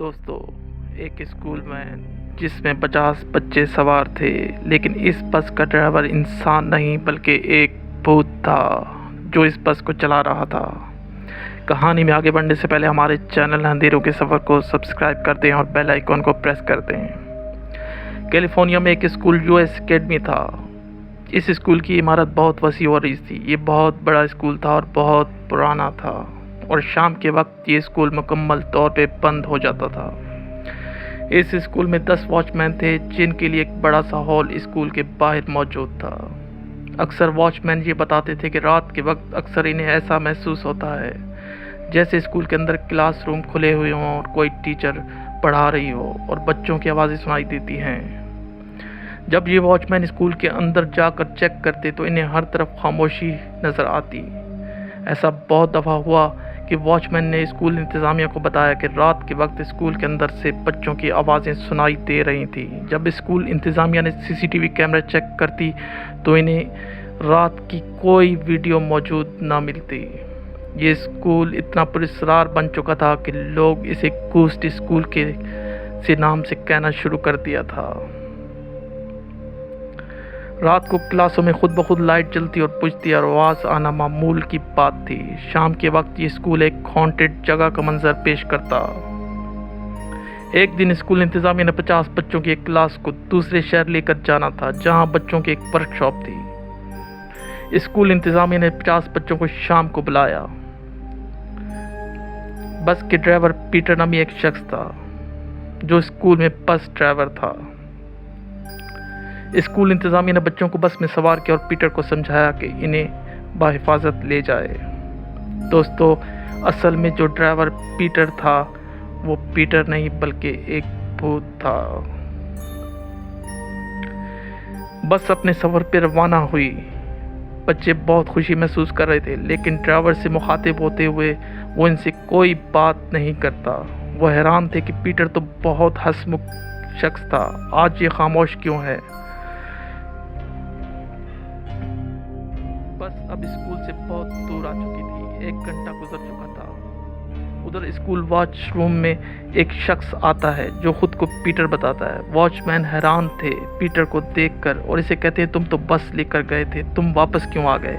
दोस्तों, एक स्कूल में जिसमें 50 बच्चे सवार थे, लेकिन इस बस का ड्राइवर इंसान नहीं बल्कि एक भूत था जो इस बस को चला रहा था। कहानी में आगे बढ़ने से पहले हमारे चैनल अंधेरों के सफ़र को सब्सक्राइब कर दें और बेल आइकन को प्रेस कर दें। कैलिफोर्निया में एक स्कूल यूएस एकेडमी था। इस स्कूल की इमारत बहुत वसी और रईस थी। ये बहुत बड़ा स्कूल था और बहुत पुराना था, और शाम के वक्त ये स्कूल मुकम्मल तौर पे बंद हो जाता था। इस स्कूल में 10 वॉचमैन थे, जिनके लिए एक बड़ा सा हॉल स्कूल के बाहर मौजूद था। अक्सर वॉचमैन ये बताते थे कि रात के वक्त अक्सर इन्हें ऐसा महसूस होता है जैसे स्कूल के अंदर क्लासरूम खुले हुए हों और कोई टीचर पढ़ा रही हो और बच्चों की आवाज़ें सुनाई देती हैं। जब ये वॉचमैन स्कूल के अंदर जाकर चेक करते तो इन्हें हर तरफ खामोशी नज़र आती। ऐसा बहुत दफ़ा हुआ कि वॉचमैन ने स्कूल इंतज़ामिया को बताया कि रात के वक्त स्कूल के अंदर से बच्चों की आवाज़ें सुनाई दे रही थी। जब स्कूल इंतज़ामिया ने सीसीटीवी कैमरा चेक करती तो इन्हें रात की कोई वीडियो मौजूद ना मिलती। ये स्कूल इतना पुरस्कार बन चुका था कि लोग इसे घोस्ट स्कूल के से नाम से कहना शुरू कर दिया था। रात को क्लासों में खुद ब खुद लाइट जलती और बुझती और आवाज़ आना मामूल की बात थी। शाम के वक्त ये स्कूल एक हॉन्टेड जगह का मंजर पेश करता। एक दिन स्कूल इंतज़ामिया ने 50 बच्चों की एक क्लास को दूसरे शहर लेकर जाना था, जहां बच्चों की एक वर्कशॉप थी। स्कूल इंतज़ामिया ने 50 बच्चों को शाम को बुलाया। बस के ड्राइवर पीटर नामी एक शख्स था जो स्कूल में बस ड्राइवर था। स्कूल इंतज़ामिया ने बच्चों को बस में सवार किया और पीटर को समझाया कि इन्हें बाहिफाजत ले जाए। दोस्तों, असल में जो ड्राइवर पीटर था वो पीटर नहीं बल्कि एक भूत था। बस अपने सफ़र पर रवाना हुई। बच्चे बहुत खुशी महसूस कर रहे थे, लेकिन ड्राइवर से मुखातिब होते हुए वो इनसे कोई बात नहीं करता। वो हैरान थे कि पीटर तो बहुत हंसमुख शख्स था, आज ये खामोश क्यों है। बस अब स्कूल से बहुत दूर आ चुकी थी। 1 घंटा गुजर चुका था। उधर स्कूल वॉशरूम में एक शख्स आता है जो खुद को पीटर बताता है। वॉचमैन हैरान थे पीटर को देखकर और इसे कहते हैं, तुम तो बस लेकर गए थे, तुम वापस क्यों आ गए।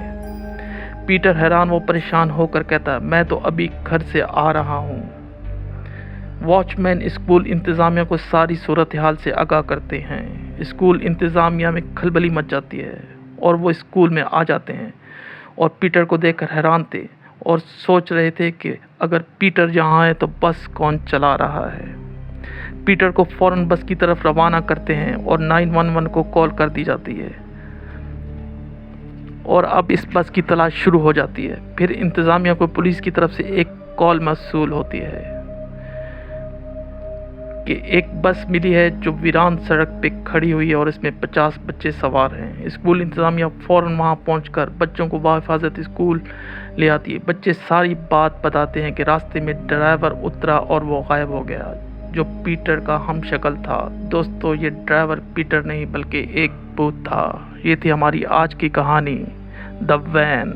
पीटर हैरान वो परेशान होकर कहता है, मैं तो अभी घर से आ रहा हूँ। वॉचमैन स्कूल इंतज़ामिया को सारी सूरत हाल से आगाह करते हैं। स्कूल इंतज़ामिया में खलबली मच जाती है और वो स्कूल में आ जाते हैं और पीटर को देखकर हैरान थे और सोच रहे थे कि अगर पीटर यहाँ है तो बस कौन चला रहा है। पीटर को फ़ौरन बस की तरफ रवाना करते हैं और 911 को कॉल कर दी जाती है और अब इस बस की तलाश शुरू हो जाती है। फिर इंतज़ामिया को पुलिस की तरफ से एक कॉल मौसूल होती है कि एक बस मिली है जो वीरान सड़क पे खड़ी हुई है और इसमें 50 बच्चे सवार हैं। स्कूल इंतज़ामिया फ़ौरन वहां पहुंचकर बच्चों को बाहिफाजत स्कूल ले आती है। बच्चे सारी बात बताते हैं कि रास्ते में ड्राइवर उतरा और वो गायब हो गया, जो पीटर का हमशक्ल था। दोस्तों, ये ड्राइवर पीटर नहीं बल्कि एक भूत था। ये थी हमारी आज की कहानी, द वैन।